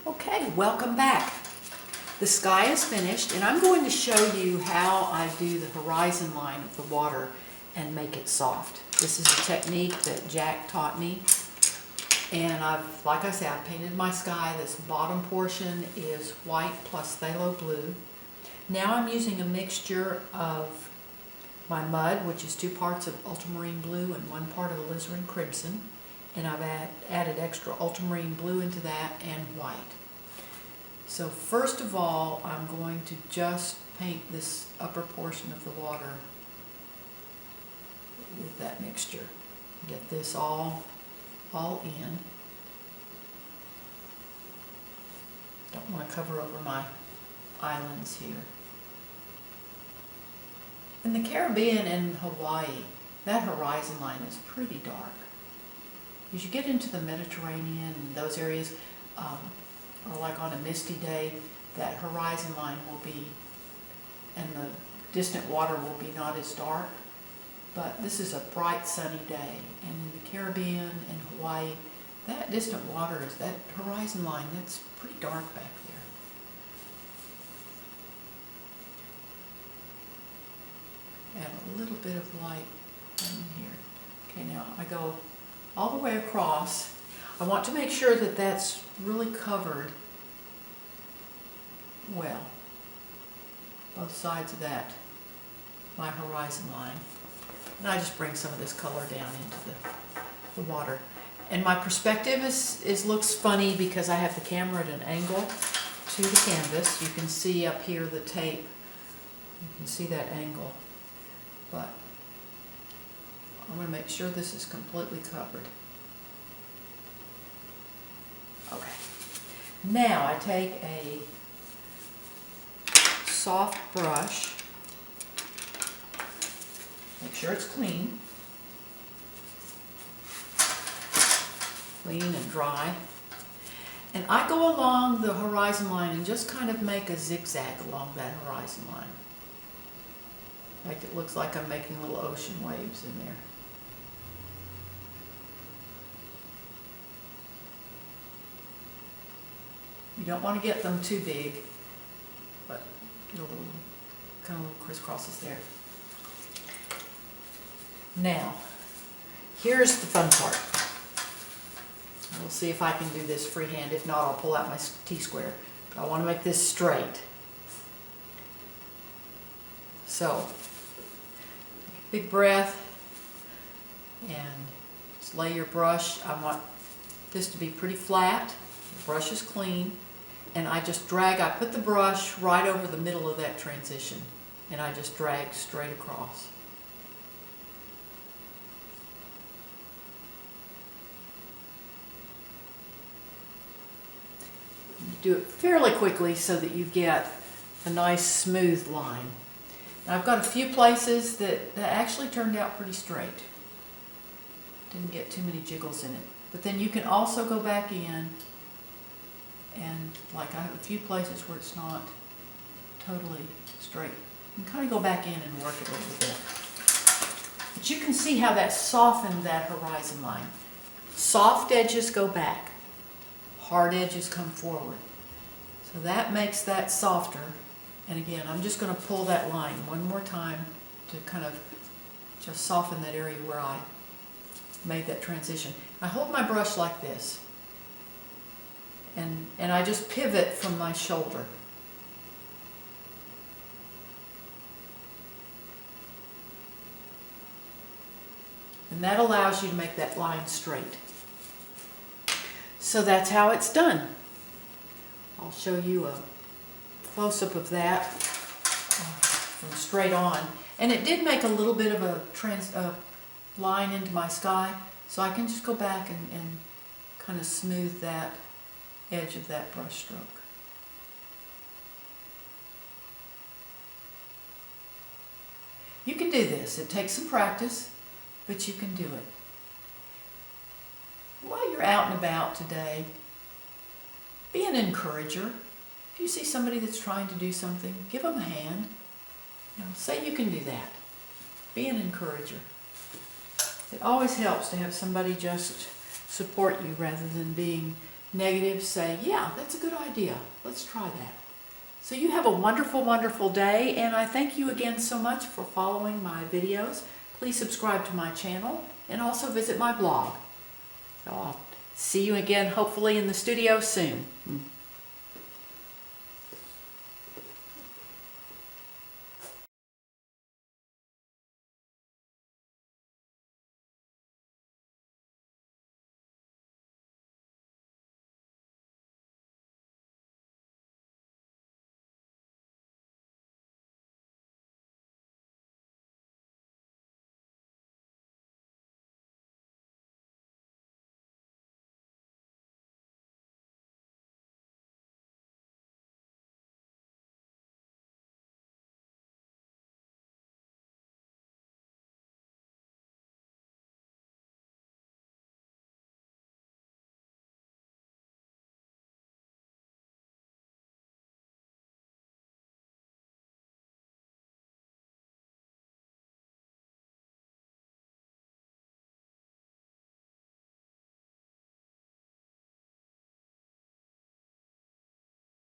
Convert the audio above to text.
Okay, welcome back. The sky is finished and I'm going to show you how I do the horizon line of the water and make it soft. This is a technique that Jack taught me, and like I said, I've painted my sky. This bottom portion is white plus phthalo blue. Now I'm using a mixture of my mud, which is 2 parts of ultramarine blue and 1 part of alizarin crimson, and I've added extra ultramarine blue into that and white. So first of all, I'm going to just paint this upper portion of the water with that mixture. Get this all in. Don't want to cover over my islands here. In the Caribbean and Hawaii, that horizon line is pretty dark. As you get into the Mediterranean and those areas, or like on a misty day, that horizon line will be, and the distant water will be not as dark. But this is a bright sunny day, and in the Caribbean and Hawaii, that distant water is that horizon line, that's pretty dark back there. Add a little bit of light in here. Okay, now I go all the way across. I want to make sure that that's really covered well, both sides of that, my horizon line. And I just bring some of this color down into the water. And my perspective looks funny because I have the camera at an angle to the canvas. You can see up here the tape. You can see that angle. But I'm going to make sure this is completely covered. Okay. Now I take a soft brush. Make sure it's clean. Clean and dry. And I go along the horizon line and just kind of make a zigzag along that horizon line. Like it looks like I'm making little ocean waves in there. You don't want to get them too big, but get a little, kind of little crisscrosses there. Now, here's the fun part. We'll see if I can do this freehand. If not, I'll pull out my T-square. But I want to make this straight. So, big breath, and just lay your brush. I want this to be pretty flat. The brush is clean, and I just drag. I put the brush right over the middle of that transition, and I just drag straight across. Do it fairly quickly so that you get a nice smooth line. Now I've got a few places that actually turned out pretty straight. Didn't get too many jiggles in it. But then you can also go back in and, like, I have a few places where it's not totally straight. You can kind of go back in and work it a little bit. But you can see how that softened that horizon line. Soft edges go back. Hard edges come forward. So that makes that softer. And again, I'm just going to pull that line one more time to kind of just soften that area where I made that transition. I hold my brush like this. And I just pivot from my shoulder. And that allows you to make that line straight. So that's how it's done. I'll show you a close-up of that from straight on. And it did make a little bit of a line into my sky, so I can just go back and kind of smooth that edge of that brush stroke. You can do this. It takes some practice, but you can do it. While you're out and about today, be an encourager. If you see somebody that's trying to do something, give them a hand. Say you can do that. Be an encourager. It always helps to have somebody just support you rather than being negatives, say, yeah, that's a good idea. Let's try that. So you have a wonderful, wonderful day, and I thank you again so much for following my videos. Please subscribe to my channel and also visit my blog. So I'll see you again, hopefully in the studio soon.